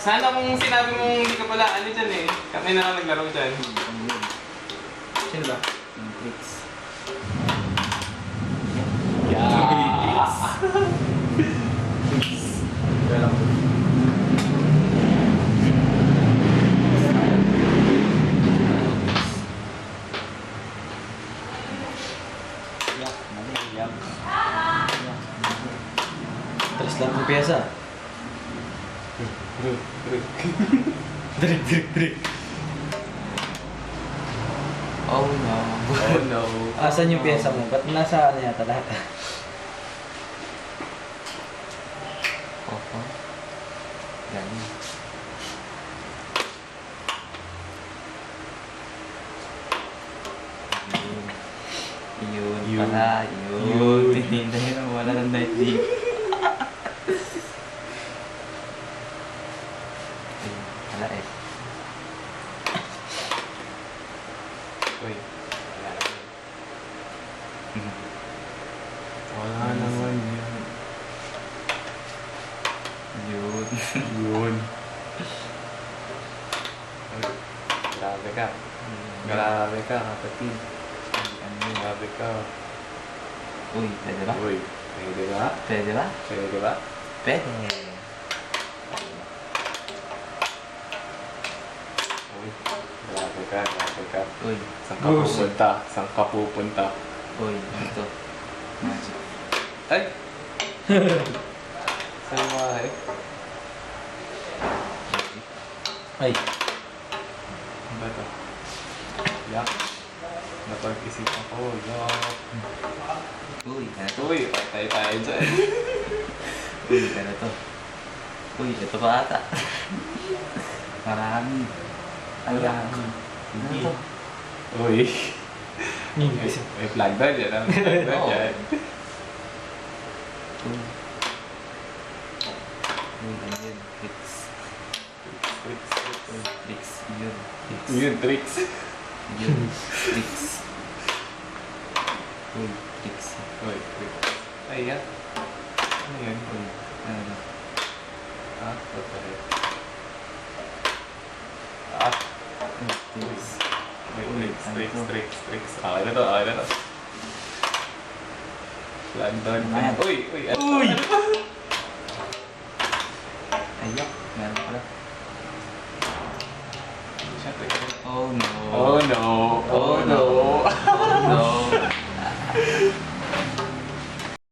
Sana kung sinabi mong hindi ka pala ano dyan eh. Kami na lang naglaro dyan. Sino ba? Trix. Kaya lang. Yak, mali, yak. Tres lang ang pyesa. Drik. Oh no. Oh no. Asan yung pyesa mo? Ba't nasa ano yata lahat? Opo. Galing. Yun pala, yun. Tinintay na wala ng night league. Ayun, wala eh. Uy. Wala naman yun. Yun. Yun. Grabe ka. Grabe ka, kapatid. Ano yun? Grabe ka. Uy, pwede ba? Uy, pwede ba? Pwede ba? Pwede ba? Pwede. Uy, grabe ka, grabe ka. Uy, Saan ka pupunta? Saan ka pupunta? uy, ito. Magic. Ay! Saan mo ay? Ay, Ano ba ito? Yak. Napag-isip ako. Yak. Uy, ano to? Uy, patay tayo dyan. Uy, ano to? Uy, ito pa ata. Marami. Ang dami. Ano to? Uy. May flag ba dyan? May flag ba Oo. dyan? Uy. Uy, ano yun? Tricks. Tricks. Uy, tricks. Yun. Tricks. Yun, tricks. Yun. Tricks. Uy, tricks. Uy, tricks. Ay, yan. Ano yun? Uy, ano? Ah, patay. Ah, Uy, tricks. Uy, tricks, Ano tricks, to? tricks, tricks. Okay na to, okay na to. Flag down. Ayan. Uy, uy, ano? Uy! Ayak, meron pala. Siyempre. Oh no. Oh no! Oh no! Oh no.